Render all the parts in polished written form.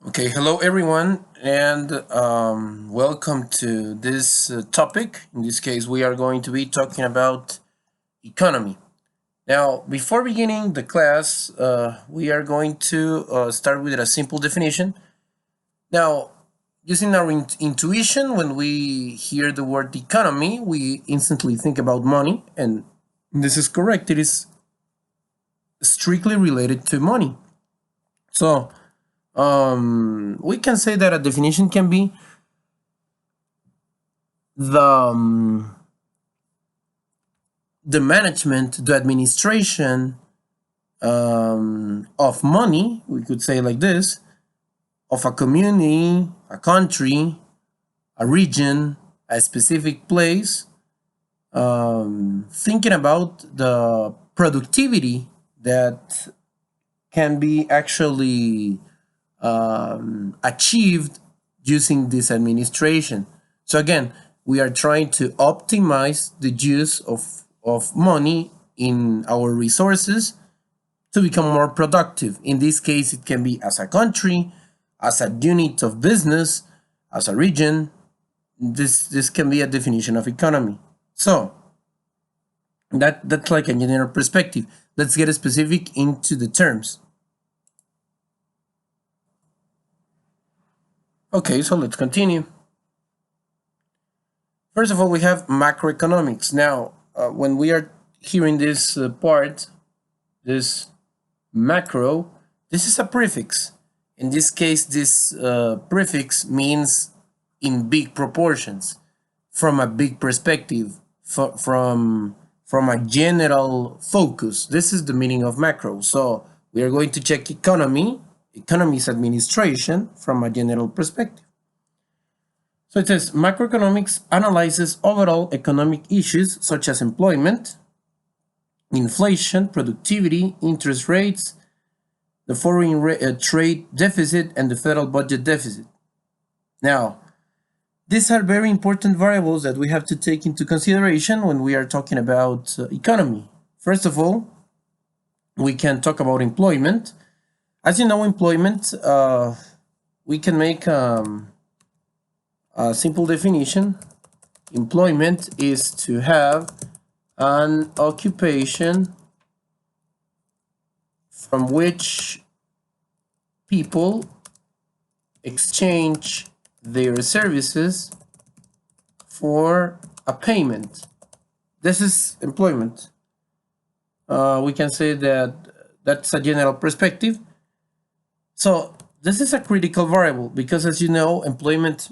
Okay, hello everyone, and welcome to this topic. In this case, we are going to be talking about economy. Now, before beginning the class, we are going to start with a simple definition. Now, using our intuition, when we hear the word economy, we instantly think about money, and this is correct. It is strictly related to money. So, we can say that a definition can be the the management, the administration of money, we could say like this, of a community, a country, a region, a specific place, thinking about the productivity that can be actually achieved using this administration. So again, we are trying to optimize the use of money in our resources to become more productive. In this case, it can be as a country, as a unit of business, as a region. This can be a definition of economy. So that's like a general perspective. Let's get specific into the terms. Okay, so let's continue. First of all, we have macroeconomics. Now, when we are hearing this part, this macro, this is a prefix. In this case, this prefix means in big proportions, from a big perspective, from a general focus. This is the meaning of macro. So we are going to check economy, economy's administration from a general perspective. So it says macroeconomics analyzes overall economic issues such as employment, inflation, productivity, interest rates, the foreign trade deficit, and the federal budget deficit. Now, these are very important variables that we have to take into consideration when we are talking about economy. First of all, we can talk about employment. As you know, employment, we can make a simple definition. Employment is to have an occupation from which people exchange their services for a payment. This is employment. We can say that that's a general perspective. So this is a critical variable because, as you know, employment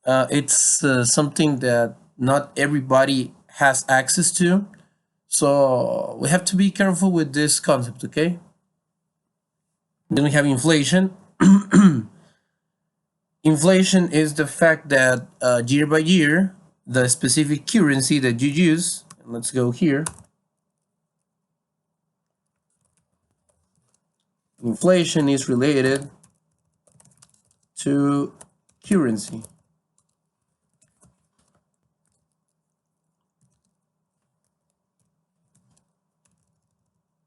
it's something that not everybody has access to. So we have to be careful with this concept, okay? Then we have inflation. Inflation is the fact that year by year, the specific currency that you use, let's go here. Inflation is related to currency.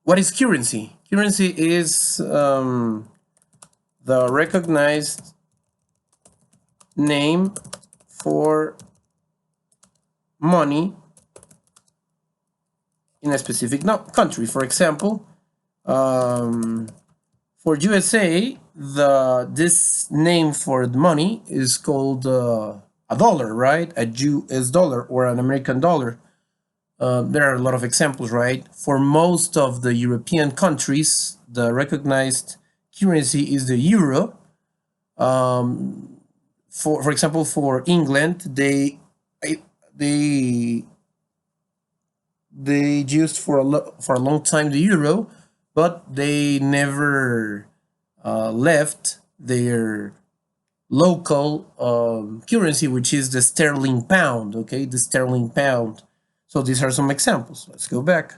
What is currency? Currency is the recognized name for money in a specific country. For example, for USA, this name for the money is called a dollar, right? A US dollar or an American dollar. There are a lot of examples, right? For most of the European countries, the recognized currency is the euro. For example, for England, they used for a long time the euro, but they never left their local currency, which is the sterling pound. Okay, the sterling pound. So these are some examples. Let's go back.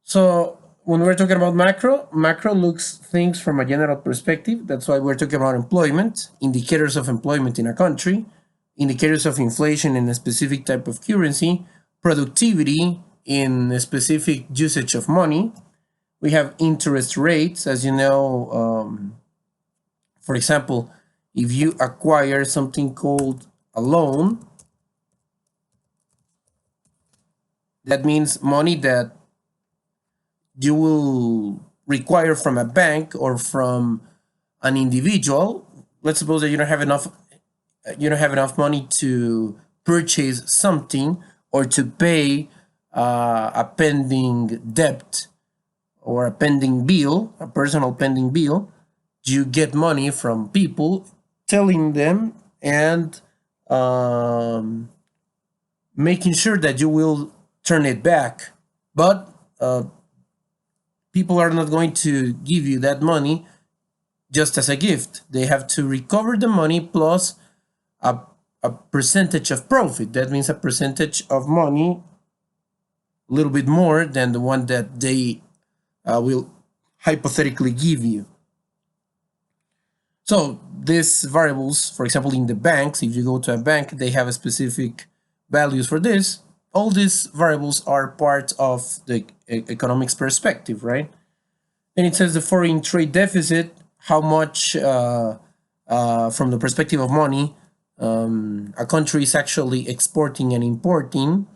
So when we're talking about macro looks things from a general perspective. That's why we're talking about employment, indicators of employment in a country, indicators of inflation in a specific type of currency, productivity in a specific usage of money. We have interest rates, as you know, For example, if you acquire something called a loan, that means money that you will require from a bank or from an individual. Let's suppose that you don't have enough money to purchase something or to pay a pending debt or a pending bill, a personal pending bill. You get money from people, telling them and um, making sure that you will turn it back. But people are not going to give you that money just as a gift. They have to recover the money plus a, a percentage of profit. That means a percentage of money, a little bit more than the one that they will hypothetically give you. So these variables, for example, in the banks, if you go to a bank, they have a specific values for this. All these variables are part of the economics perspective, right? And it says the foreign trade deficit, how much from the perspective of money a country is actually exporting and importing.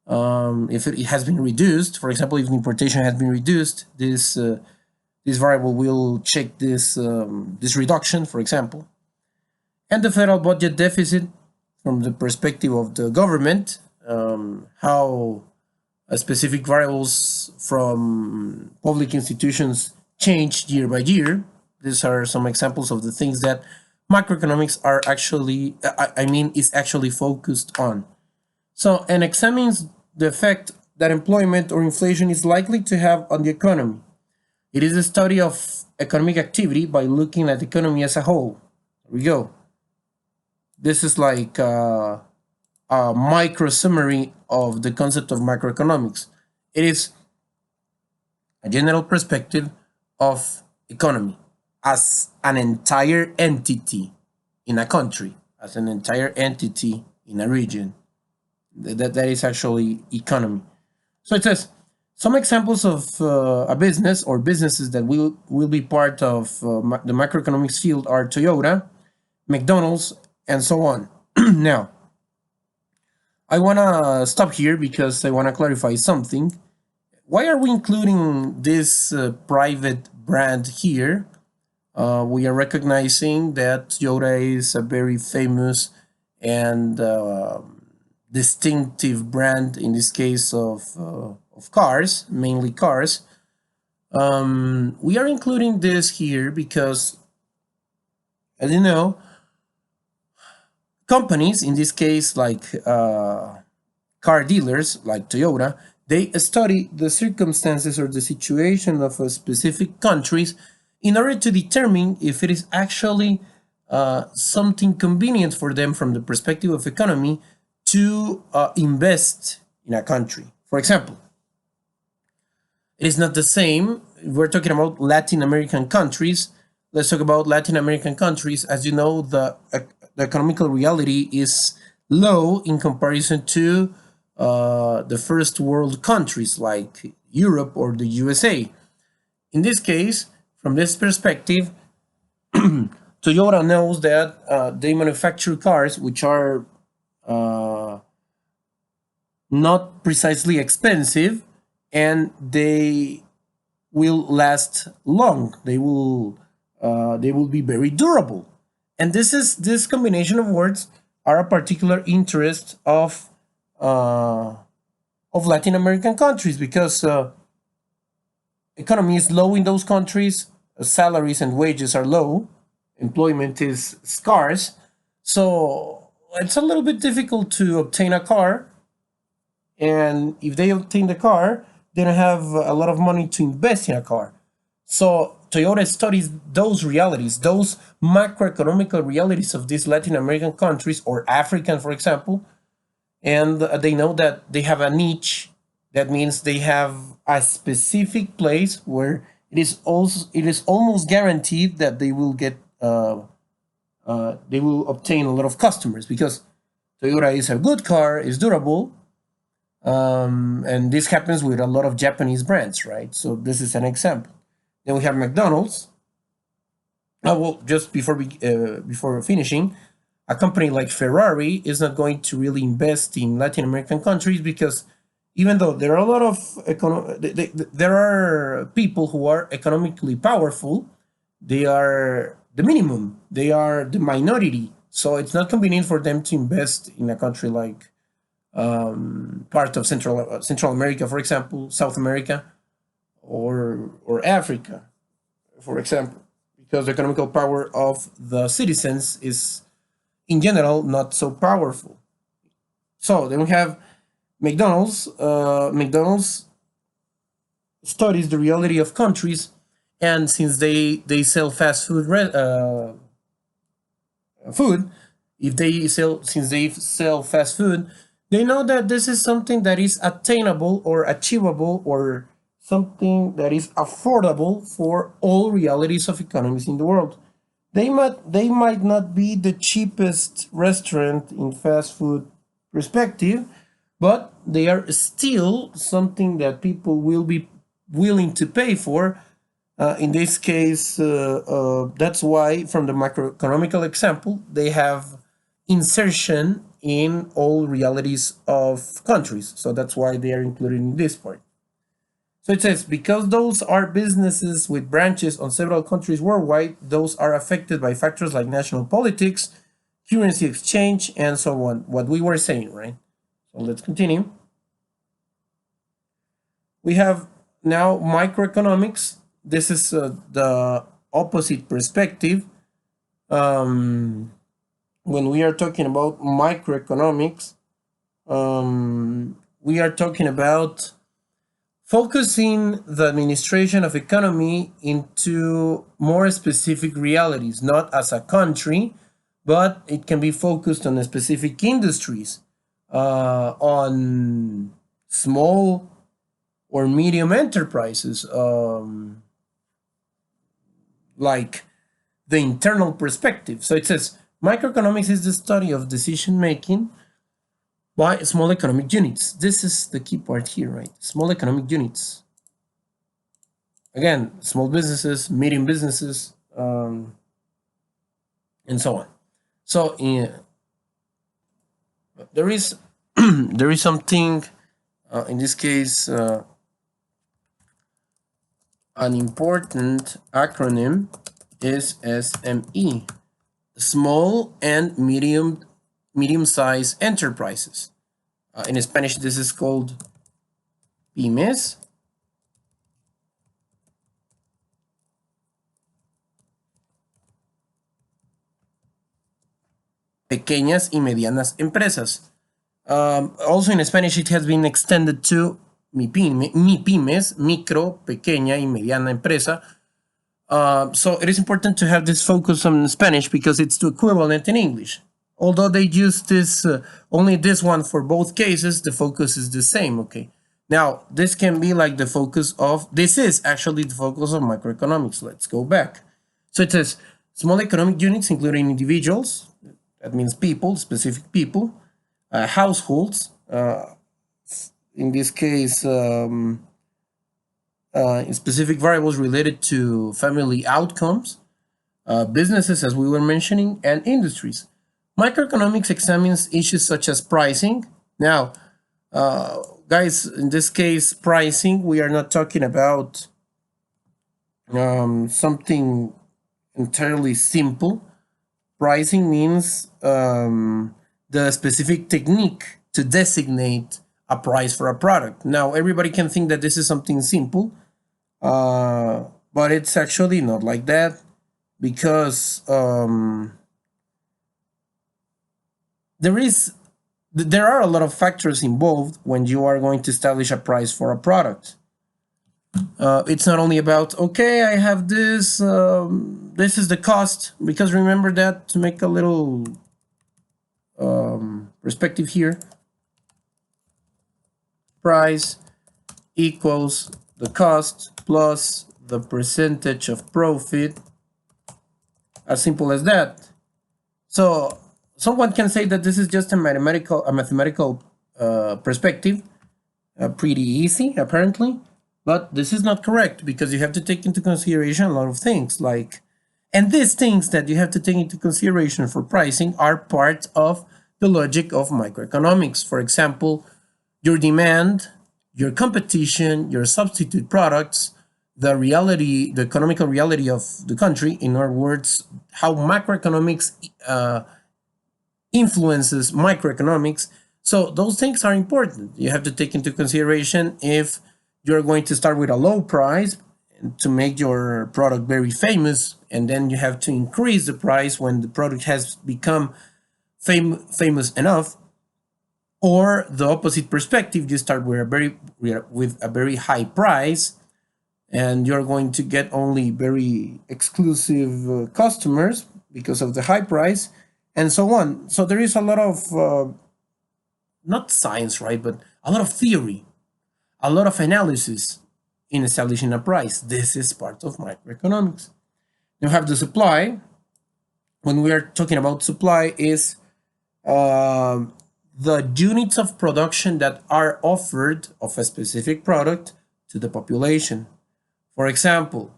If it has been reduced, for example, if the importation has been reduced, this variable will check this reduction, for example. And the federal budget deficit from the perspective of the government, how specific variables from public institutions change year by year. These are some examples of the things that macroeconomics are actually, is actually focused on. So, and examines the effect that employment or inflation is likely to have on the economy. It is a study of economic activity by looking at the economy as a whole. There we go. This is like a micro summary of the concept of macroeconomics. It is a general perspective of economy as an entire entity in a country, as an entire entity in a region. That is actually economy. So it says some examples of a business or businesses that will be part of the macroeconomics field are Toyota, McDonald's, and so on. Now, I want to stop here because I want to clarify something. Why are we including this private brand here? We are recognizing that Toyota is a very famous and distinctive brand in this case of cars, mainly cars. We are including this here because, as you know, companies, in this case like car dealers like Toyota, they study the circumstances or the situation of a specific countries in order to determine if it is actually something convenient for them from the perspective of economy to invest in a country. For example, it is not the same. We're talking about Latin American countries. Let's talk about Latin American countries. As you know, the economical reality is low in comparison to the first world countries like Europe or the USA. In this case, from this perspective, Toyota knows that they manufacture cars which are not precisely expensive, and they will last long. They will be very durable. And this combination of words are a particular interest of Latin American countries because economy is low in those countries, salaries and wages are low, employment is scarce, so it's a little bit difficult to obtain a car. And if they obtain the car, they don't have a lot of money to invest in a car. So Toyota studies those realities, those macroeconomical realities of these Latin American countries or African, for example, and they know that they have a niche. That means they have a specific place where it is almost guaranteed that they will get they will obtain a lot of customers because Toyota is a good car, is durable, and this happens with a lot of Japanese brands, right? So this is an example. Then we have McDonald's. well, just before finishing, a company like Ferrari is not going to really invest in Latin American countries because even though there are a lot of there are people who are economically powerful, they are the minimum. They are the minority. So it's not convenient for them to invest in a country like part of Central America, for example, South America, or Africa, for example, because the economical power of the citizens is in general not so powerful. So then we have McDonald's. McDonald's studies the reality of countries, and since they sell fast food food, if they sell since they sell fast food, they know that this is something that is attainable or achievable or something that is affordable for all realities of economies in the world. They might not be the cheapest restaurant in fast food perspective, but they are still something that people will be willing to pay for. In this case, that's why, from the macroeconomical example, they have insertion in all realities of countries. So that's why they are included in this part. So it says, because those are businesses with branches on several countries worldwide, those are affected by factors like national politics, currency exchange, and so on. What we were saying, right? So let's continue. We have now microeconomics. This is the opposite perspective. When we are talking about microeconomics, we are talking about focusing the administration of economy into more specific realities, not as a country, but it can be focused on specific industries, on small or medium enterprises, like the internal perspective. So it says microeconomics is the study of decision making by small economic units. This is the key part here, right? Small economic units. Again, small businesses, medium businesses, and so on. So there is there is something in this case an important acronym is SME, small and medium-sized enterprises. In Spanish, this is called pymes. Pequeñas y medianas empresas. Also in Spanish, it has been extended to MIPYMES, micro, pequeña y mediana empresa. So it is important to have this focus on Spanish because it's the equivalent in English. Although they use this only this one for both cases, the focus is the same. Okay. Now this can be like the focus of this is actually the focus of microeconomics. Let's go back. So it says small economic units, including individuals. That means people, specific people, households. In this case, specific variables related to family outcomes, businesses, as we were mentioning, and industries. Microeconomics examines issues such as pricing. Now, guys, in this case, pricing, we are not talking about something entirely simple. Pricing means the specific technique to designate a price for a product. Now, everybody can think that this is something simple, but it's actually not like that because there are a lot of factors involved when you are going to establish a price for a product. It's not only about, okay, I have this, this is the cost, because remember that, to make a little perspective here, price equals the cost plus the percentage of profit, as simple as that. So someone can say that this is just a mathematical perspective, pretty easy apparently. But this is not correct because you have to take into consideration a lot of things like And these things that you have to take into consideration for pricing are part of the logic of microeconomics. For example, your demand, your competition, your substitute products, the reality, the economical reality of the country, in other words, how macroeconomics influences microeconomics. So those things are important. You have to take into consideration if you're going to start with a low price to make your product very famous, and then you have to increase the price when the product has become famous enough, or the opposite perspective, you start with a very high price and you're going to get only very exclusive customers because of the high price, and so on. So there is a lot of not science, right, but a lot of theory, a lot of analysis in establishing a price. This is part of microeconomics. You have the supply. When we are talking about supply, is the units of production that are offered of a specific product to the population. For example,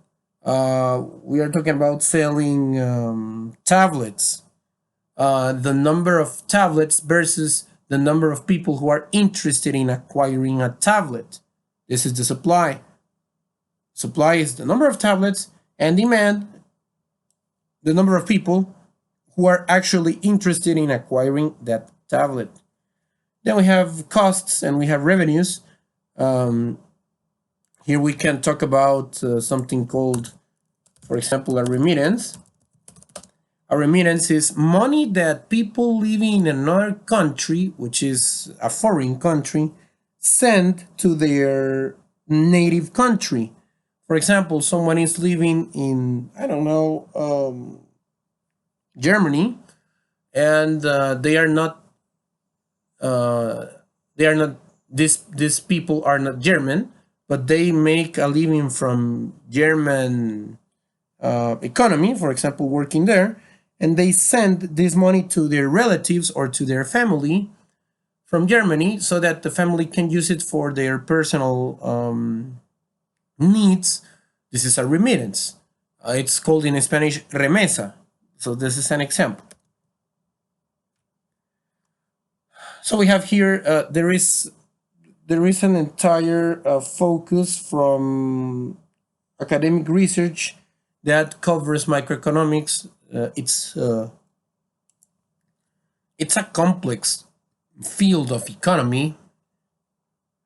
we are talking about selling tablets. The number of tablets versus the number of people who are interested in acquiring a tablet. This is the supply. Supply is the number of tablets, and demand, the number of people who are actually interested in acquiring that tablet. Then we have costs and we have revenues. Here we can talk about something called, for example, a remittance. A remittance is money that people living in another country, which is a foreign country, send to their native country. For example, someone is living in, I don't know, Germany, and they are not these people are not German, but they make a living from German economy, for example, working there, and they send this money to their relatives or to their family from Germany so that the family can use it for their personal needs. This is a remittance. It's called in Spanish remesa. So this is an example. So we have here, there is an entire focus from academic research that covers microeconomics. It's a complex field of economy,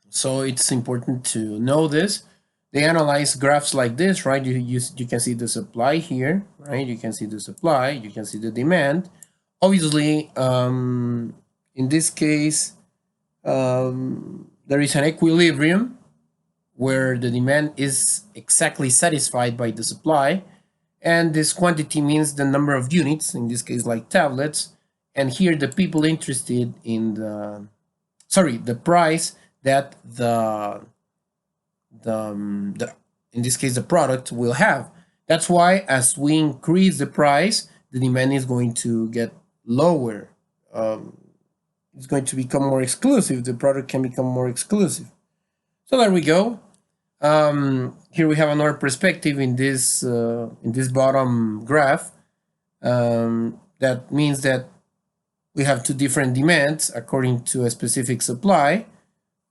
so it's important to know this. They analyze graphs like this, right? You can see the supply here, right? You can see the supply, you can see the demand. Obviously, in this case, there is an equilibrium where the demand is exactly satisfied by the supply, and this quantity means the number of units, in this case like tablets, and here the people interested in the price that the in this case the product will have. That's why as we increase the price, the demand is going to get lower. It's going to become more exclusive. The product can become more exclusive. So there we go. Here we have another perspective in this bottom graph. That means that we have two different demands according to a specific supply.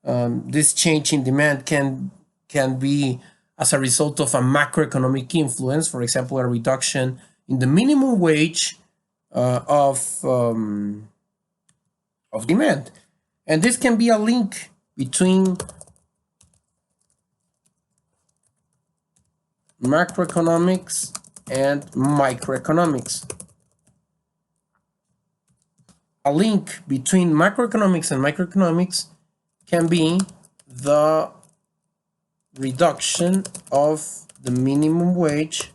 This change in demand can be as a result of a macroeconomic influence, for example, a reduction in the minimum wage of demand. And this can be a link between macroeconomics and microeconomics. A link between macroeconomics and microeconomics can be the reduction of the minimum wage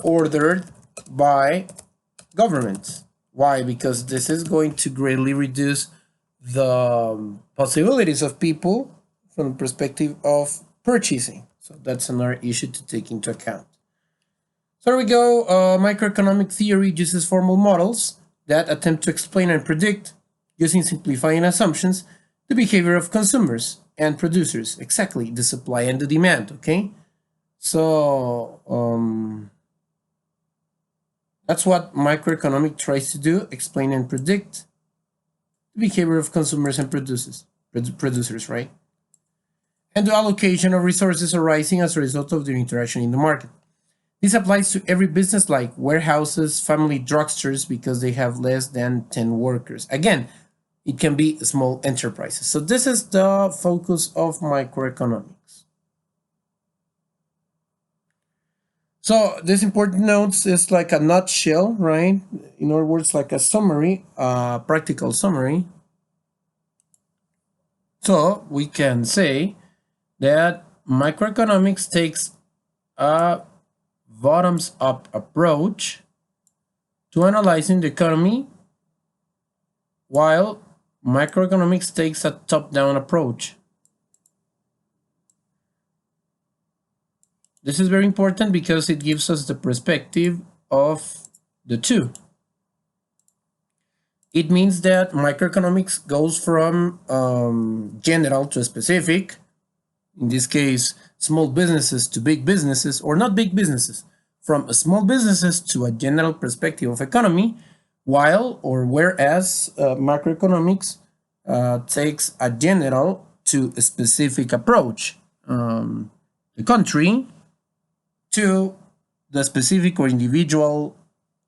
ordered by governments. Why? Because this is going to greatly reduce the possibilities of people from the perspective of purchasing. So that's another issue to take into account. So there we go. Microeconomic theory uses formal models that attempt to explain and predict, using simplifying assumptions, the behavior of consumers and producers, exactly the supply and the demand, okay? So that's what microeconomic tries to do: explain and predict the behavior of consumers and producers, right? And the allocation of resources arising as a result of their interaction in the market. This applies to every business like warehouses, family drugstores, because they have less than 10 workers. Again, it can be small enterprises. So this is the focus of microeconomics. So this important notes is like a nutshell, right? In other words, like a summary, practical summary. So we can say that microeconomics takes a bottoms up approach to analyzing the economy, while microeconomics takes a top down approach. This is very important because it gives us the perspective of the two. It means that microeconomics goes from general to specific, in this case, small businesses to big businesses, or not big businesses, from small businesses to a general perspective of economy, while or whereas macroeconomics takes a general to a specific approach. The country to the specific or individual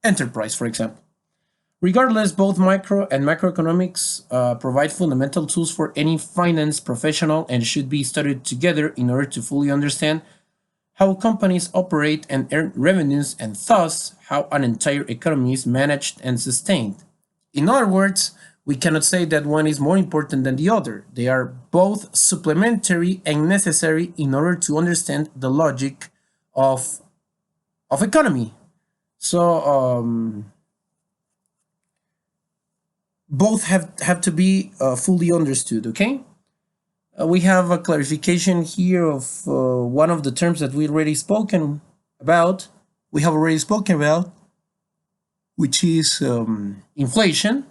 enterprise, for example. Regardless, both micro and macroeconomics provide fundamental tools for any finance professional and should be studied together in order to fully understand how companies operate and earn revenues, and thus how an entire economy is managed and sustained. In other words, we cannot say that one is more important than the other. They are both supplementary and necessary in order to understand the logic of economy. So both have to be fully understood, okay? We have a clarification here of one of the terms that we already spoken about. We have already spoken about, which is inflation.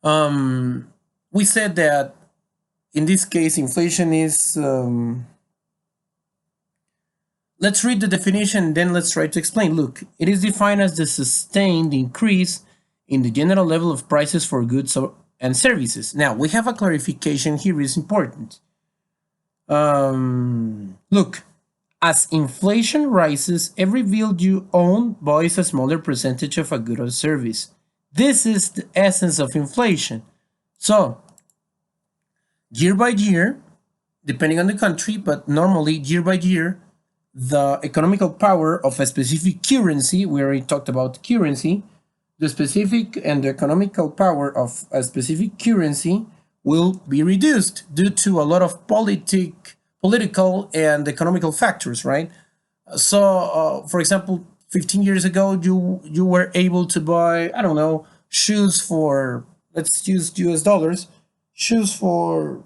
We said that in this case, inflation is. Let's read the definition and then let's try to explain. Look, it is defined as the sustained increase in the general level of prices for goods and services. Now, we have a clarification here, is important. Look, as inflation rises, every bill you own buys a smaller percentage of a good or service. This is the essence of inflation. So, year by year, depending on the country, but normally year by year, the economical power of a specific currency, we already talked about currency, the specific and the economical power of a specific currency will be reduced due to a lot of political and economical factors, right? So, for example, 15 years ago, you were able to buy, I don't know, shoes for, let's use US dollars, shoes for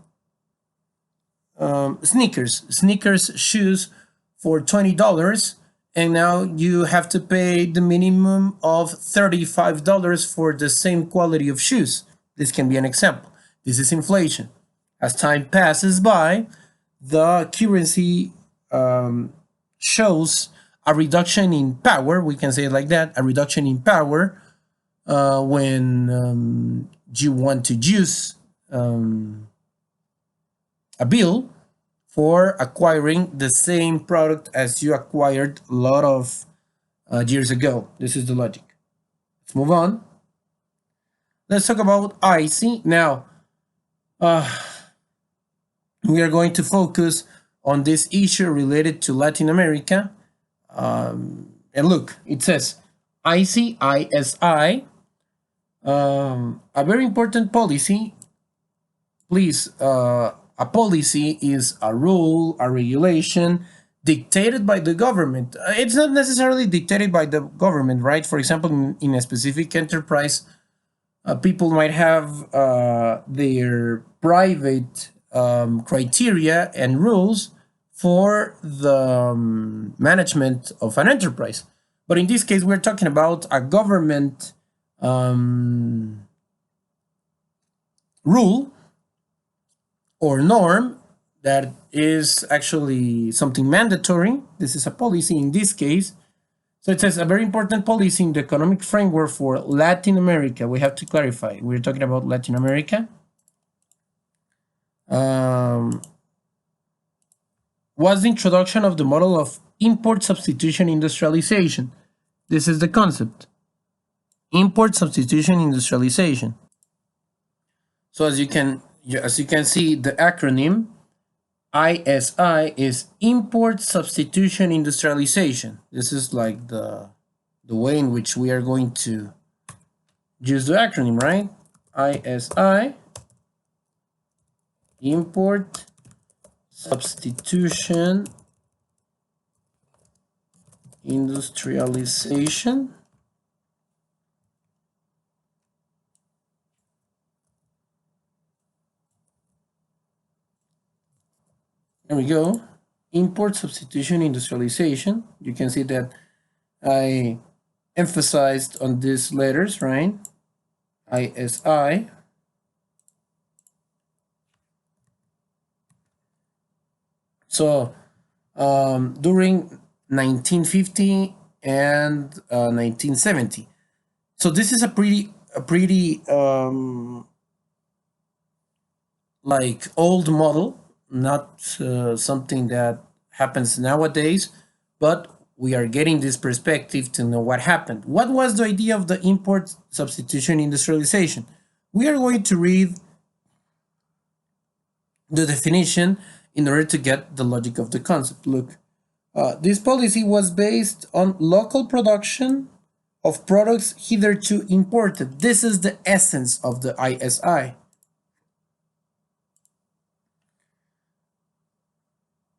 sneakers shoes for $20, and now you have to pay the minimum of $35 for the same quality of shoes. This can be an example. This is inflation. As time passes by, the currency shows a reduction in power, we can say it like that, a reduction in power when you want to use a bill for acquiring the same product as you acquired a lot of years ago. This is the logic. Let's move on. Let's talk about ICE. Now, we are going to focus on this issue related to Latin America. And look, it says ICE, ISI, a very important policy. Please, a policy is a rule, a regulation dictated by the government. It's not necessarily dictated by the government, right? For example, in a specific enterprise, people might have their private criteria and rules for the management of an enterprise. But in this case, we're talking about a government rule or norm that is actually something mandatory. This is a policy in this case. So it says a very important policy in the economic framework for Latin America. We have to clarify. We're talking about Latin America. Was the introduction of the model of import substitution industrialization. This is the concept. Import substitution industrialization. So as you can see, the acronym ISI is import substitution industrialization. This is like the way in which we are going to use the acronym, right? ISI, import substitution industrialization. There we go. Import substitution industrialization. You can see that I emphasized on these letters, right? ISI. So during 1950 and 1970. So this is a pretty like old model, not something that happens nowadays, but we are getting this perspective to know what happened. What was the idea of the import substitution industrialization? We are going to read the definition in order to get the logic of the concept. Look, this policy was based on local production of products hitherto imported. This is the essence of the ISI.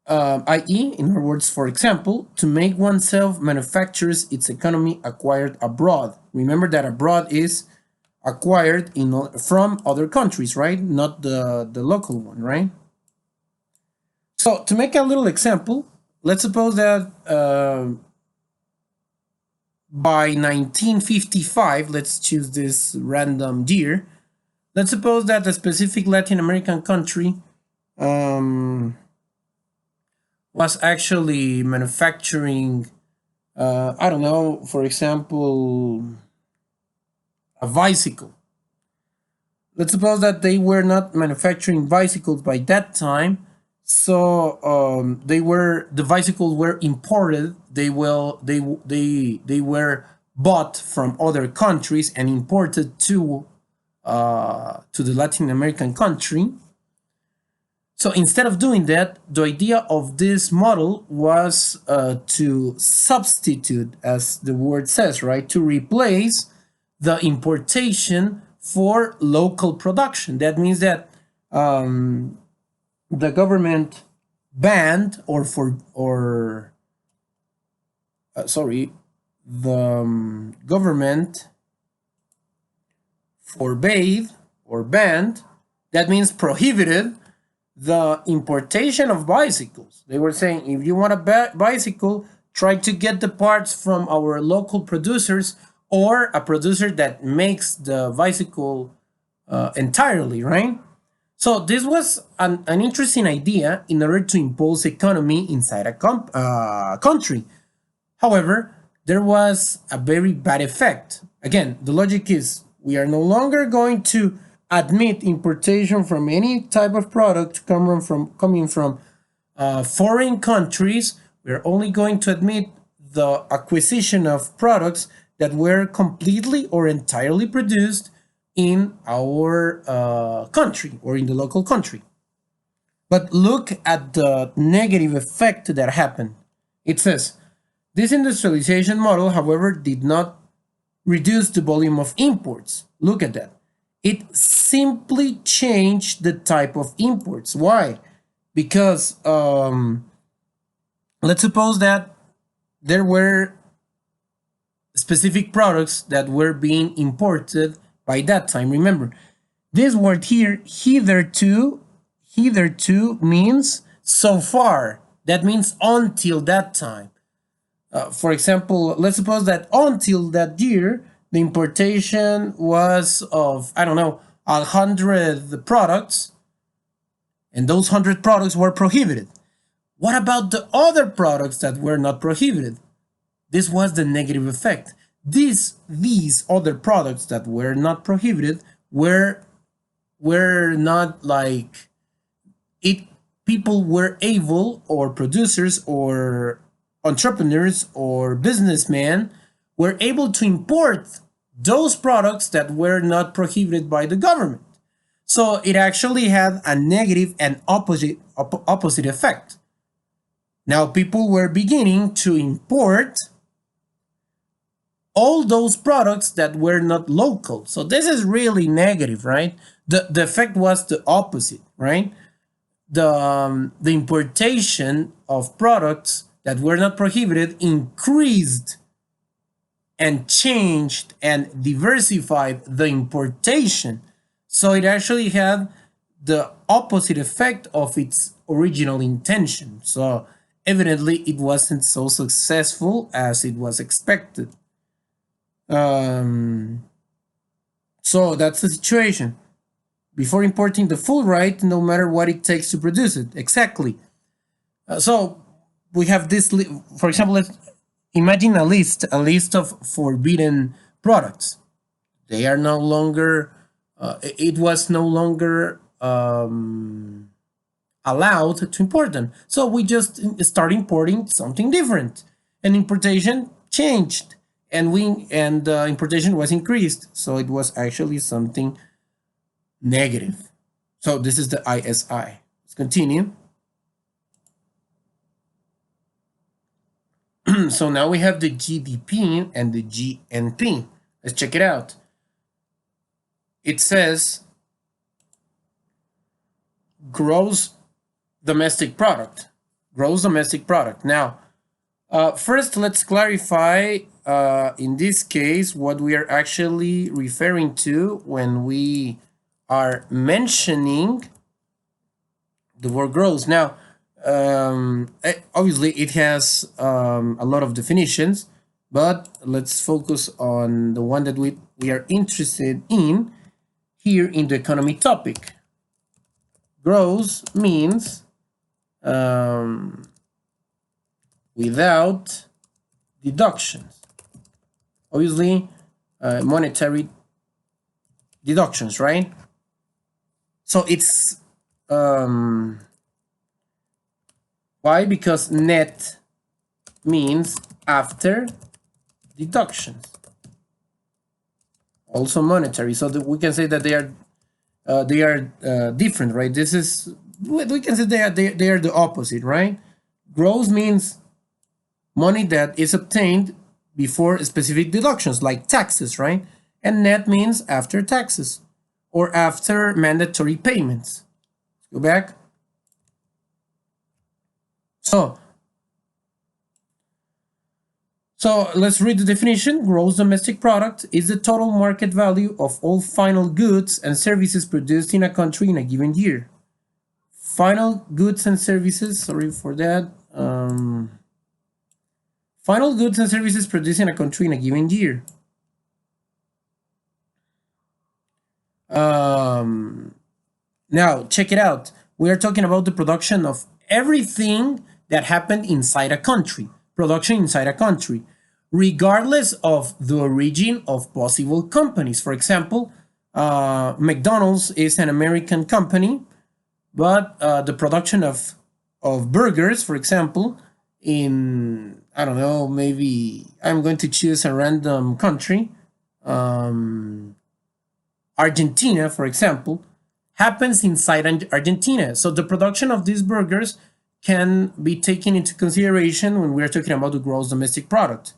I.e., in other words, for example, to make oneself manufactures its economy acquired abroad. Remember that abroad is acquired from other countries, right? Not the local one, right? So to make a little example, let's suppose that by 1955, let's choose this random year. Let's suppose that a specific Latin American country was actually manufacturing, I don't know, for example, a bicycle. Let's suppose that they were not manufacturing bicycles by that time, so the bicycles were imported. They were bought from other countries and imported to the Latin American country. So instead of doing that, the idea of this model was to substitute, as the word says, right? To replace the importation for local production. That means that the government banned the government forbade or banned, that means prohibited, the importation of bicycles. They were saying, if you want a bicycle, try to get the parts from our local producers or a producer that makes the bicycle entirely, right? So this was an interesting idea in order to impose economy inside a country. However, there was a very bad effect. Again, the logic is we are no longer going to admit importation from any type of product coming from foreign countries. We're only going to admit the acquisition of products that were completely or entirely produced in our country or in the local country. But look at the negative effect that happened. It says, this industrialization model, however, did not reduce the volume of imports. Look at that. It simply changed the type of imports. Why? Because let's suppose that there were specific products that were being imported by that time. Remember, this word here, hitherto means so far. That means until that time. For example, let's suppose that until that year, the importation was of, I don't know, 100 products, and those 100 products were prohibited. What about the other products that were not prohibited? This was the negative effect. These other products that were not prohibited were not like it. People were able, or producers or entrepreneurs or businessmen were able to import those products that were not prohibited by the government. So it actually had a negative and opposite effect. Now people were beginning to import all those products that were not local. So this is really negative, right? The effect was the opposite, right? The importation of products that were not prohibited increased and changed and diversified the importation. So it actually had the opposite effect of its original intention. So evidently it wasn't so successful as it was expected. So that's the situation. Before importing the full right, no matter what it takes to produce it. Exactly. So we have this, for example, let's imagine a list of forbidden products. They are no longer, it was no longer allowed to import them. So we just start importing something different, and importation changed, and importation was increased. So it was actually something negative. So this is the ISI. Let's continue. So now we have the GDP and the GNP. Let's check it out. It says gross domestic product. Gross domestic product. Now, first let's clarify in this case what we are actually referring to when we are mentioning the word gross. Now, obviously it has a lot of definitions, but let's focus on the one that we are interested in here in the economy topic. Gross means without deductions. Obviously, monetary deductions, right? So it's why? Because net means after deductions. Also monetary. So we can say that they are different, right? This is, we can say they are the opposite, right? Gross means money that is obtained before specific deductions, like taxes, right? And net means after taxes or after mandatory payments. Go back. So let's read the definition. Gross domestic product is the total market value of all final goods and services produced in a country in a given year. Final goods and services, sorry for that. Final goods and services produced in a country in a given year. Now, check it out. We are talking about the production of everything that happened inside a country. Production inside a country, regardless of the origin of possible companies. For example, McDonald's is an American company, but the production of burgers, for example, in, I don't know, maybe I'm going to choose a random country, Argentina, for example, happens inside Argentina. So the production of these burgers can be taken into consideration when we are talking about the gross domestic product.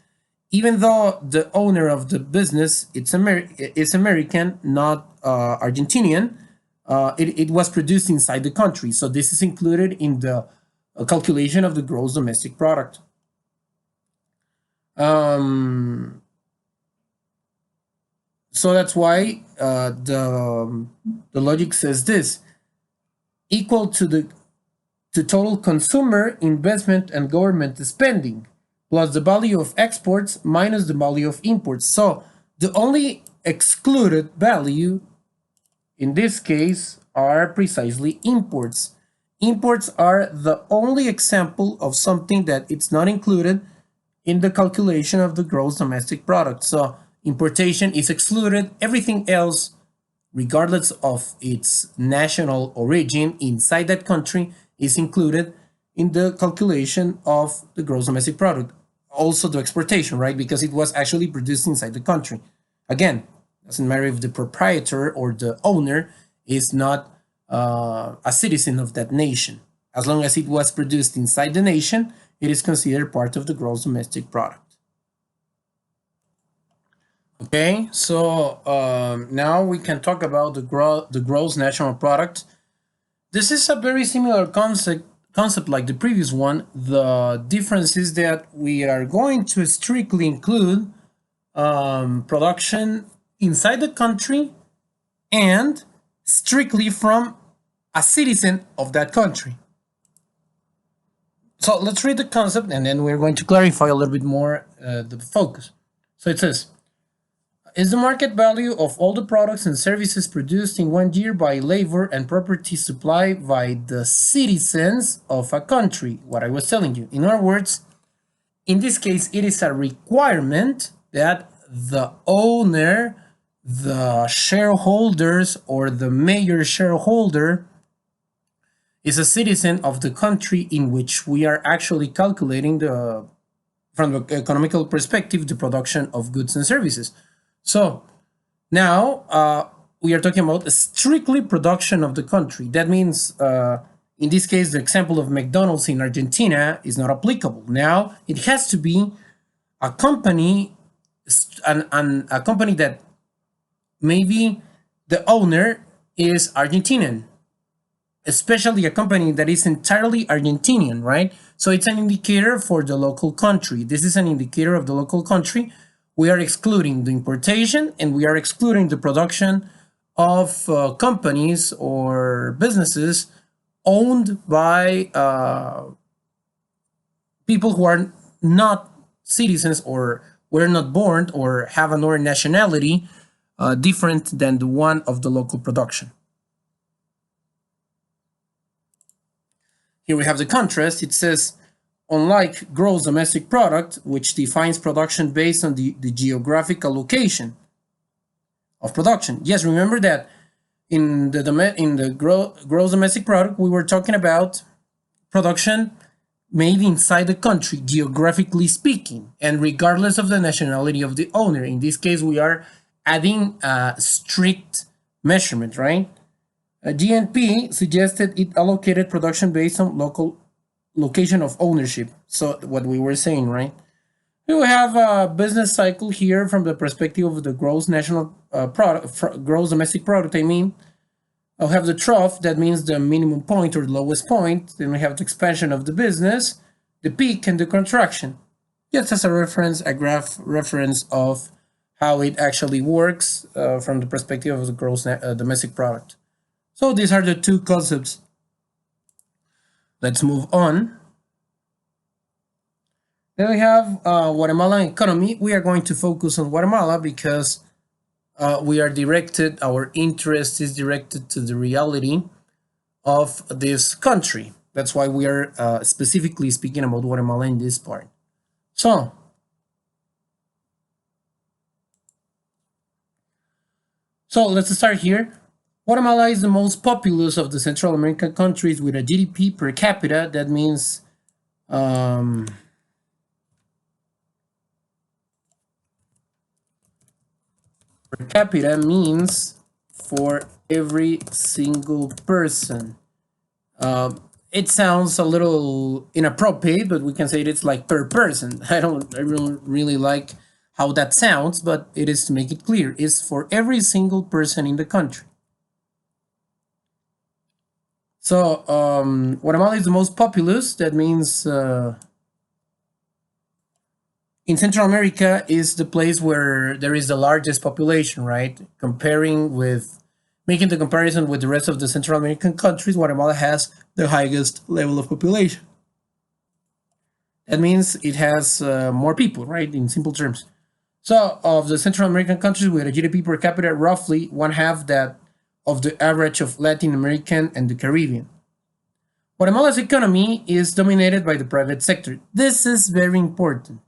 Even though the owner of the business is American, not Argentinian, it was produced inside the country. So this is included in the calculation of the gross domestic product. So that's why the logic says this: equal to the total consumer investment and government spending, plus the value of exports minus the value of imports. So the only excluded value in this case are precisely imports. Imports are the only example of something that it's not included in the calculation of the gross domestic product. So importation is excluded. Everything else, regardless of its national origin inside that country, is included in the calculation of the gross domestic product. Also the exportation, right? Because it was actually produced inside the country. Again, doesn't matter if the proprietor or the owner is not a citizen of that nation. As long as it was produced inside the nation, it is considered part of the gross domestic product. Okay, so now we can talk about the gross national product. This is a very similar concept like the previous one. The difference is that we are going to strictly include production inside the country and strictly from a citizen of that country. So let's read the concept and then we're going to clarify a little bit more the focus. So it says, is the market value of all the products and services produced in 1 year by labor and property supplied by the citizens of a country. What I was telling you. In other words, in this case, it is a requirement that the owner, the shareholders, or the major shareholder is a citizen of the country in which we are actually calculating from the economical perspective, the production of goods and services. So now we are talking about a strictly production of the country. That means, in this case, the example of McDonald's in Argentina is not applicable. Now it has to be a company, a company that maybe the owner is Argentinian, especially a company that is entirely Argentinian, right? So it's an indicator for the local country. This is an indicator of the local country. We are excluding the importation and we are excluding the production of companies or businesses owned by people who are not citizens or were not born or have another nationality different than the one of the local production. Here we have the contrast. It says, unlike gross domestic product, which defines production based on the geographical location of production. Yes, remember that in the gross domestic product, we were talking about production made inside the country, geographically speaking, and regardless of the nationality of the owner. In this case, we are adding a strict measurement, right? GNP suggested it allocated production based on local location of ownership. So what we were saying, right? We will have a business cycle here from the perspective of the gross national product, gross domestic product. I mean, I'll have the trough, that means the minimum point or the lowest point. Then we have the expansion of the business, the peak, and the contraction. Just as a reference, a graph reference of how it actually works from the perspective of the gross domestic product. So these are the two concepts. Let's move on. Then we have Guatemalan economy. We are going to focus on Guatemala because we are directed, our interest is directed to the reality of this country. That's why we are specifically speaking about Guatemala in this part. So let's start here. Guatemala is the most populous of the Central American countries with a GDP per capita. That means per capita means for every single person. It sounds a little inappropriate, but we can say it's like per person. I don't really like how that sounds, but it is to make it clear. It's for every single person in the country. So Guatemala is the most populous. That means in Central America is the place where there is the largest population, right? Making the comparison with the rest of the Central American countries, Guatemala has the highest level of population. That means it has more people, right? In simple terms. So of the Central American countries with a GDP per capita roughly one half that of the average of Latin American and the Caribbean. Guatemala's economy is dominated by the private sector. This is very important.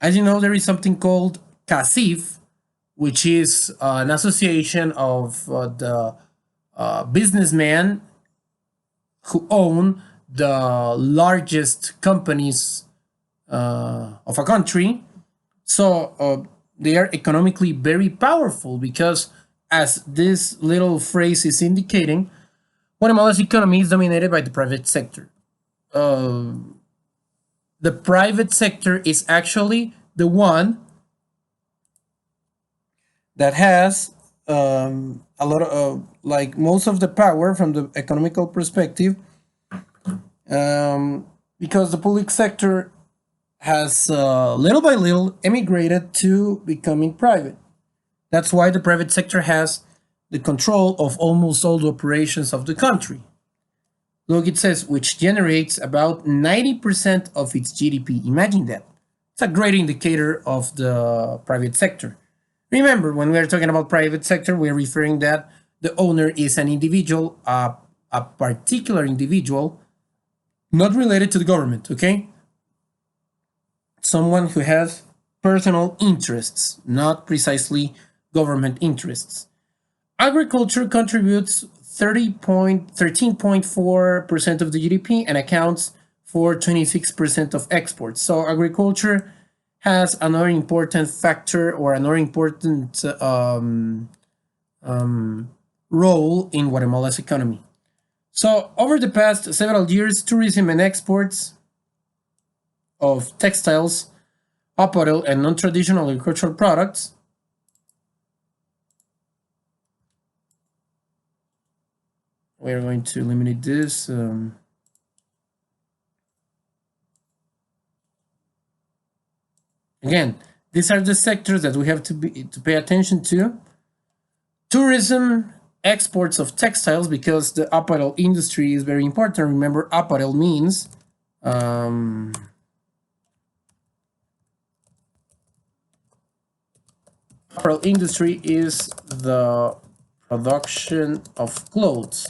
As you know, there is something called CACIF, which is an association of the businessmen who own the largest companies of a country. So they are economically very powerful because, as this little phrase is indicating, Guatemala's economy is dominated by the private sector. The private sector is actually the one that has a lot of, like most of the power from the economical perspective, because the public sector has little by little emigrated to becoming private. That's why the private sector has the control of almost all the operations of the country. Look, it says, which generates about 90% of its GDP. Imagine that. It's a great indicator of the private sector. Remember, when we are talking about private sector, we're referring that the owner is an individual, a particular individual, not related to the government, okay? Someone who has personal interests, not precisely government interests. Agriculture contributes 13.4% of the GDP and accounts for 26% of exports. So agriculture has another important factor or another important role in Guatemala's economy. So over the past several years, tourism and exports of textiles, apparel, and non-traditional agricultural products we're going to eliminate this. Again, these are the sectors that we have to pay attention to. Tourism, exports of textiles, because the apparel industry is very important. Remember, apparel means apparel industry is the production of clothes.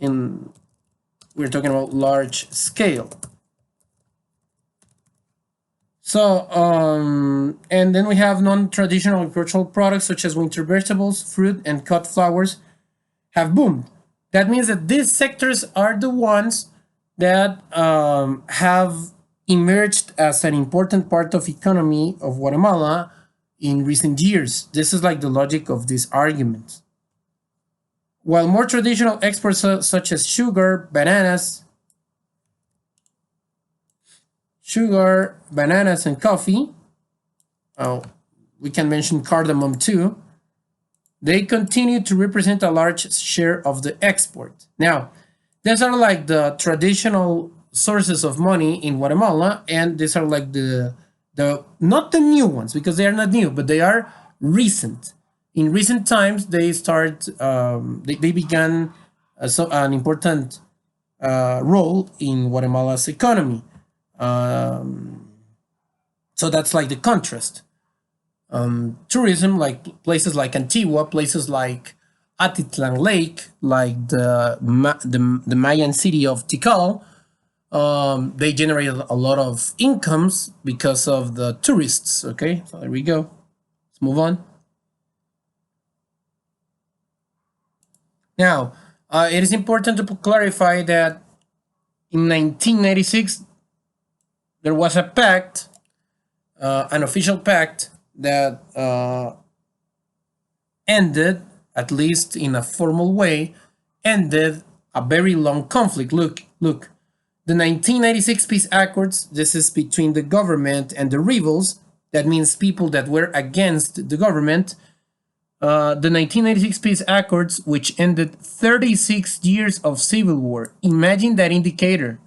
We're talking about large scale. So, and then we have non-traditional agricultural products such as winter vegetables, fruit, and cut flowers have boomed. That means that these sectors are the ones that have emerged as an important part of economy of Guatemala in recent years. This is like the logic of these arguments. While more traditional exports such as sugar, bananas, and coffee, we can mention cardamom too, they continue to represent a large share of the export. Now, these are like the traditional sources of money in Guatemala, and these are like the not the new ones, because they are not new, but they are recent. In recent times, they they began an important role in Guatemala's economy. So that's like the contrast. Tourism, like places like Antigua, places like Atitlan Lake, like the Mayan city of Tikal, they generate a lot of incomes because of the tourists. Okay, so there we go. Let's move on. Now, it is important to clarify that in 1996, there was a pact, an official pact that ended, at least in a formal way, ended a very long conflict. Look, the 1996 peace accords, this is between the government and the rebels, that means people that were against the government. The 1996 peace accords, which ended 36 years of civil war. Imagine that indicator.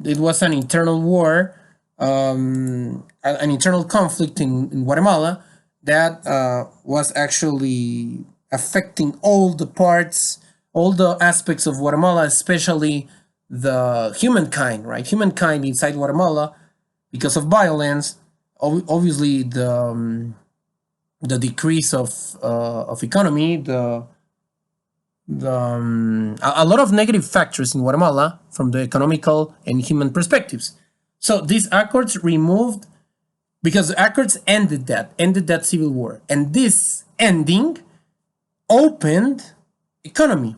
It was an internal war, an internal conflict in Guatemala that was actually affecting all the parts, all the aspects of Guatemala, especially the humankind, right? Humankind inside Guatemala, because of violence. Obviously, the the decrease of economy, a lot of negative factors in Guatemala from the economical and human perspectives. So these accords removed, because the accords ended that civil war, and this ending opened economy.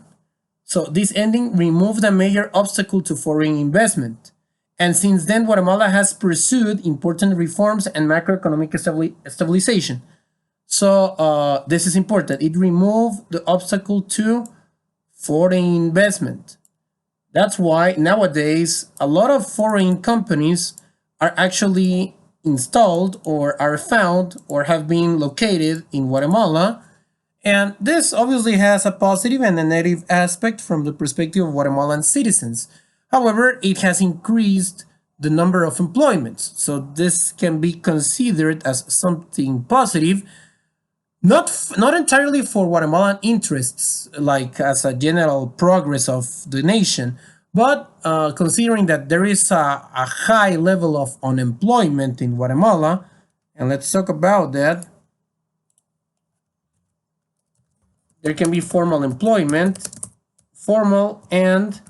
So this ending removed a major obstacle to foreign investment. And since then, Guatemala has pursued important reforms and macroeconomic stabilization. So this is important. It removed the obstacle to foreign investment. That's why nowadays a lot of foreign companies are actually installed or are found or have been located in Guatemala. And this obviously has a positive and a negative aspect from the perspective of Guatemalan citizens. However, it has increased the number of employments. So this can be considered as something positive, not entirely for Guatemalan interests, like as a general progress of the nation, but considering that there is a high level of unemployment in Guatemala, and let's talk about that. There can be formal employment, formal and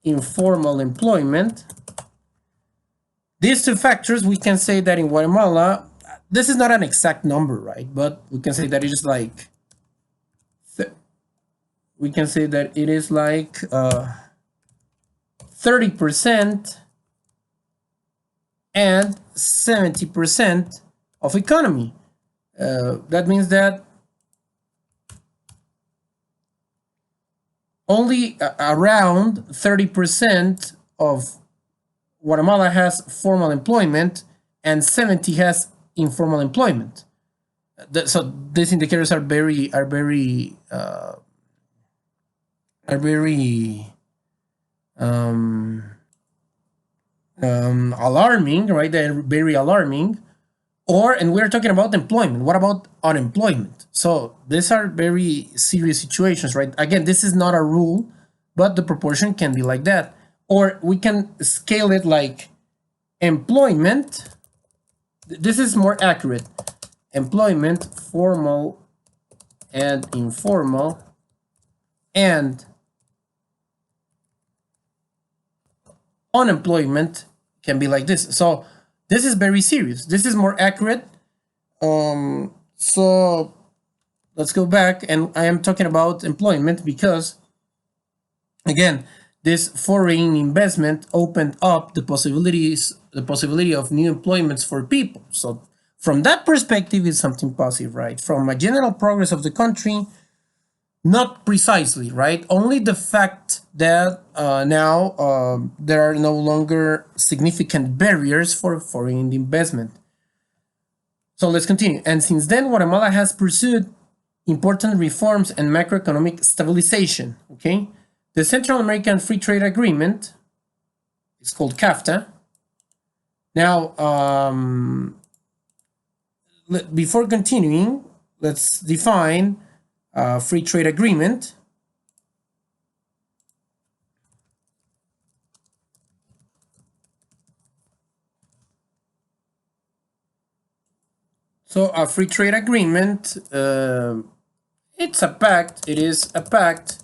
informal employment. These two factors, we can say that in Guatemala, this is not an exact number, right? But we can say that it is like, we can say that it is like 30% and 70% of economy. That means that only around 30% of Guatemala has formal employment and 70 has informal employment. So these indicators are very alarming, right? They're very alarming. And we're talking about employment. What about unemployment? So these are very serious situations, right? Again, this is not a rule, but the proportion can be like that. Or we can scale it like employment. This is more accurate. Employment, formal and informal, and unemployment can be like this. So this is very serious. This is more accurate. So let's go back, and I am talking about employment because, again, this foreign investment opened up the possibility of new employments for people. So from that perspective, it's something positive, right? From a general progress of the country, not precisely, right? Only the fact that now there are no longer significant barriers for foreign investment. So let's continue. And since then, Guatemala has pursued important reforms and macroeconomic stabilization. Okay, the Central American Free Trade Agreement is called CAFTA. Now, before continuing, let's define free trade agreement. So a free trade agreement, it's a pact. It is a pact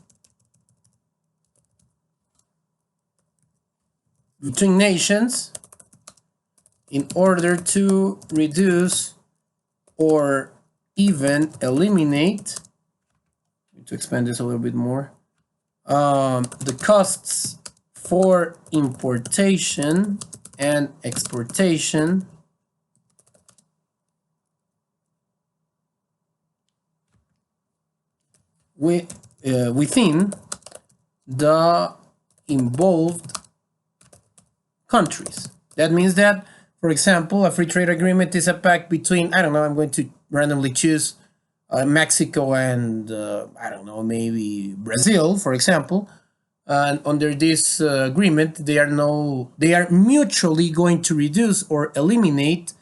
between nations in order to reduce or even eliminate, to expand this a little bit more, the costs for importation and exportation within the involved countries. That means that, for example, a free trade agreement is a pact between, I don't know, I'm going to randomly choose Mexico and, I don't know, maybe Brazil, for example. And under this agreement, they are mutually going to reduce or eliminate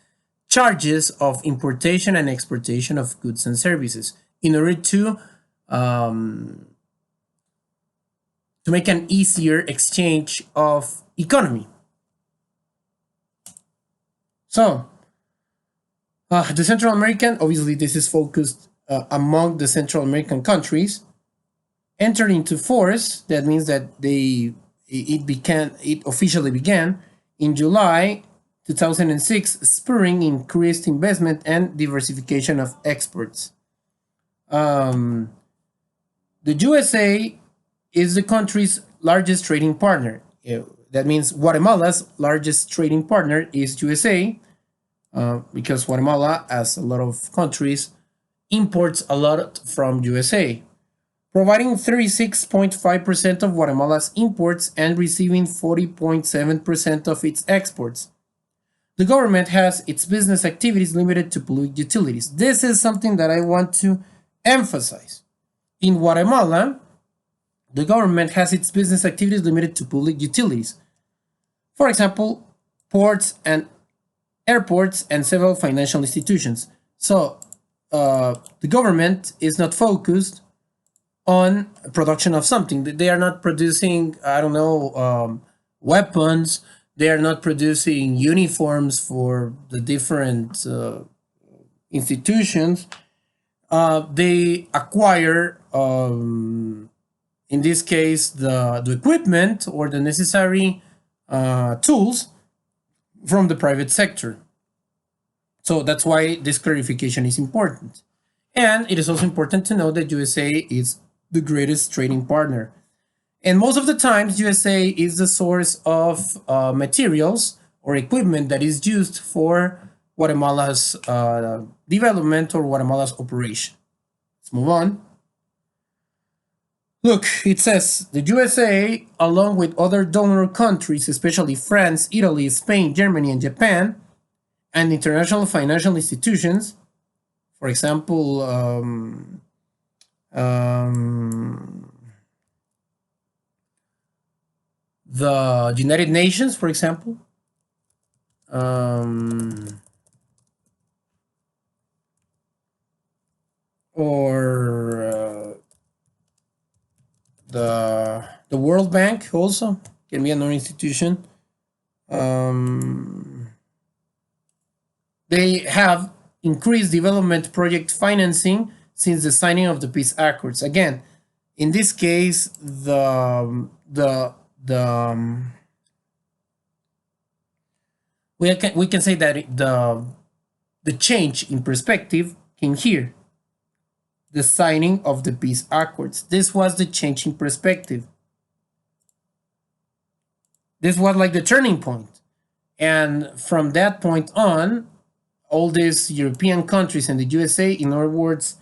charges of importation and exportation of goods and services in order to make an easier exchange of economy. So The Central American, obviously, this is focused among the Central American countries, entered into force. That means that it officially began in July 2006, spurring increased investment and diversification of exports. Um, the USA is the country's largest trading partner. That means Guatemala's largest trading partner is USA, because Guatemala, as a lot of countries, imports a lot from USA, providing 36.5% of Guatemala's imports and receiving 40.7% of its exports. The government has its business activities limited to public utilities. This is something that I want to emphasize. In Guatemala, the government has its business activities limited to public utilities. For example, ports and airports and several financial institutions. So the government is not focused on production of something. They are not producing, I don't know, weapons. They are not producing uniforms for the different institutions. They acquire, in this case, the equipment or the necessary tools from the private sector. So that's why this clarification is important. And it is also important to know that USA is the greatest trading partner. And most of the times, USA is the source of materials or equipment that is used for Guatemala's development or Guatemala's operation. Let's move on. Look, it says the USA, along with other donor countries, especially France, Italy, Spain, Germany, and Japan, and international financial institutions, for example, the United Nations, for example, or the World Bank also can be another institution. They have increased development project financing since the signing of the peace accords. Again, in this case, we can say that the change in perspective came here. The signing of the peace accords. This was the change in perspective. This was like the turning point. And from that point on, all these European countries and the USA, in other words,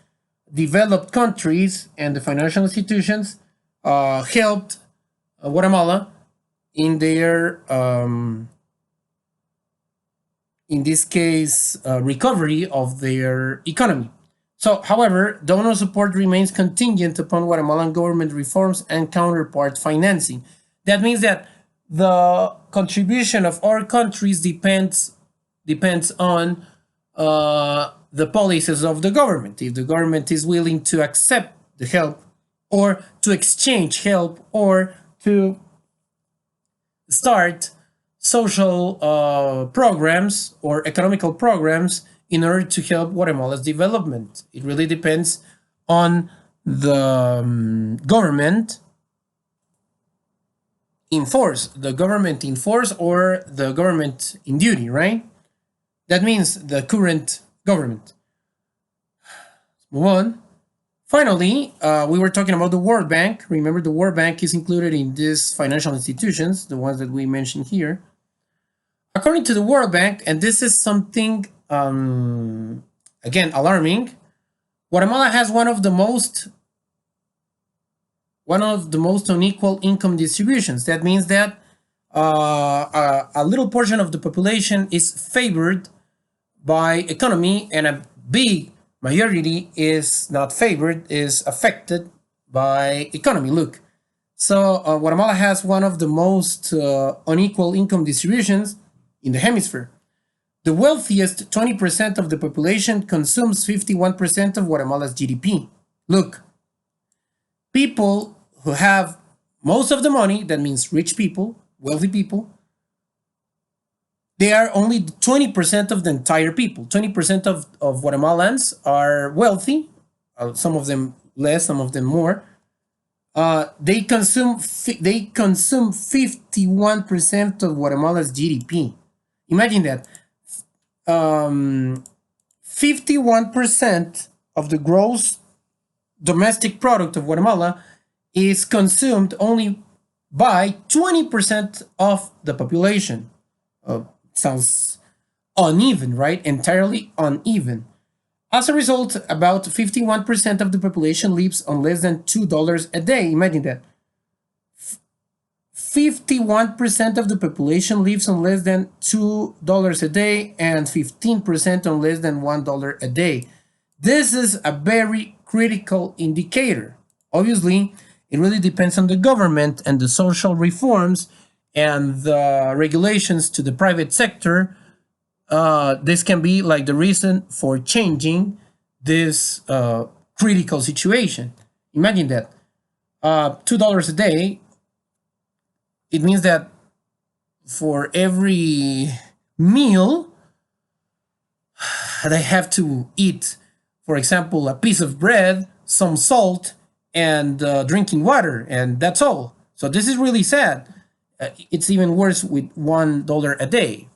developed countries and the financial institutions, helped Guatemala in their, in this case, recovery of their economy. So, however, donor support remains contingent upon Guatemalan government reforms and counterpart financing. That means that the contribution of our countries depends on the policies of the government. If the government is willing to accept the help, or to exchange help, or to start social programs or economical programs in order to help Guatemala's development. It really depends on the government in force, or the government in duty, right? That means the current government. Let's move on. Finally, we were talking about the World Bank. Remember, the World Bank is included in these financial institutions, the ones that we mentioned here. According to the World Bank, and this is something, again, alarming, Guatemala has one of the most unequal income distributions. That means that a little portion of the population is favored by economy, and a big majority is not favored, is affected by economy. Look, so Guatemala has one of the most unequal income distributions in the hemisphere. The wealthiest 20% of the population consumes 51% of Guatemala's GDP. Look, people who have most of the money, that means rich people, wealthy people, they are only 20% of the entire people. 20% of Guatemalans are wealthy, some of them less, some of them more. They consume 51% of Guatemala's GDP. Imagine that. 51% of the gross domestic product of Guatemala is consumed only by 20% of the population. Sounds uneven, right? Entirely uneven. As a result, about 51% of the population lives on less than $2 a day. Imagine that. 51% of the population lives on less than $2 a day and 15% on less than $1 a day. This is a very critical indicator. Obviously, it really depends on the government and the social reforms and the regulations to the private sector. This can be like the reason for changing this critical situation. Imagine that. $2 a day, it means that for every meal, they have to eat, for example, a piece of bread, some salt, and drinking water, and that's all. So this is really sad. It's even worse with $1 a day.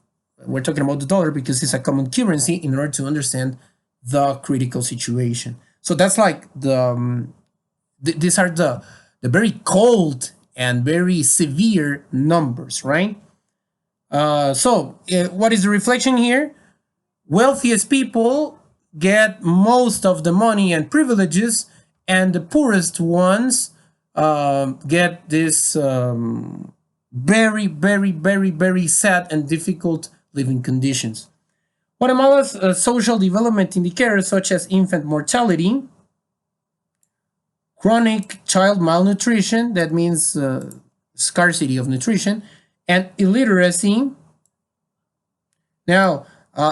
We're talking about the dollar because it's a common currency in order to understand the critical situation. So that's like these are the very cold and very severe numbers, right? What is the reflection here? Wealthiest people get most of the money and privileges, and the poorest ones get this very, very, very, very sad and difficult living conditions. Guatemala's social development indicators such as infant mortality, chronic child malnutrition, that means scarcity of nutrition, and illiteracy. Now,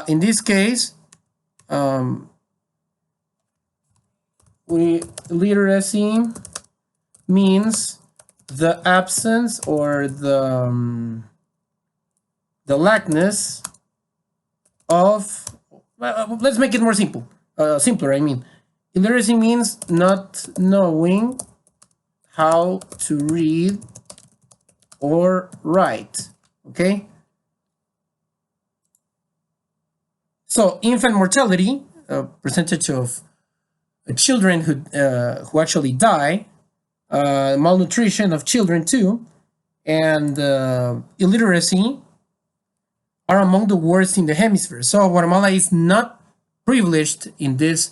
in this case, illiteracy means the absence or the lackness of, let's make it more simpler. I mean, illiteracy means not knowing how to read or write. Okay. So infant mortality, percentage of children who actually die, malnutrition of children too, and illiteracy are among the worst in the hemisphere. So Guatemala is not privileged in these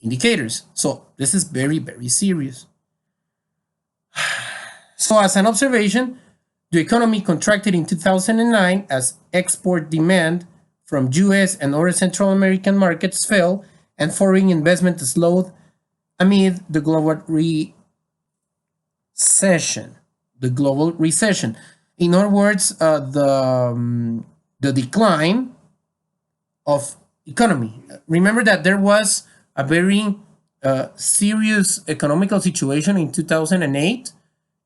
indicators. So this is very, very serious. So as an observation, the economy contracted in 2009 as export demand from US and other Central American markets fell and foreign investment slowed amid the global recession. In other words, the decline of economy. Remember that there was a very serious economical situation in 2008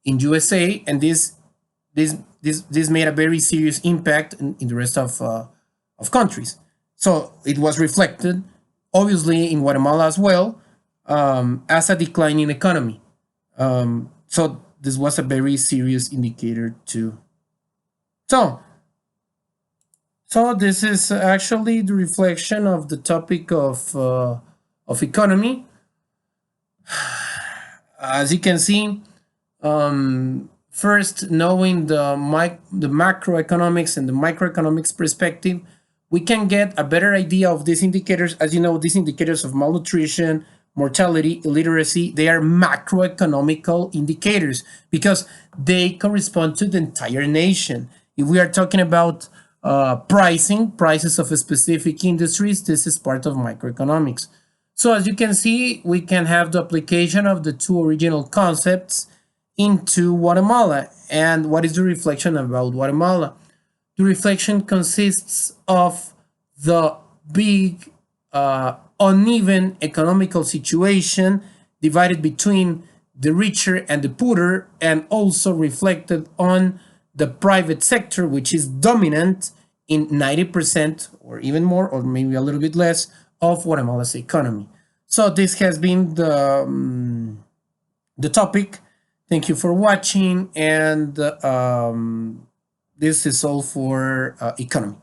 in USA, and this made a very serious impact in the rest of countries. So it was reflected, obviously, in Guatemala as well, as a declining economy. So this was a very serious indicator too. So this is actually the reflection of the topic of economy. As you can see, first knowing the macroeconomics and the microeconomics perspective, we can get a better idea of these indicators. As you know, these indicators of malnutrition, mortality, illiteracy, they are macroeconomical indicators because they correspond to the entire nation. If we are talking about prices of specific industries, this is part of microeconomics. So as you can see, we can have the application of the two original concepts into Guatemala. And what is the reflection about Guatemala? The reflection consists of the big uneven economical situation divided between the richer and the poorer, and also reflected on the private sector, which is dominant in 90% or even more, or maybe a little bit less, of Guatemala's economy. So this has been the topic. Thank you for watching, and this is all for economy.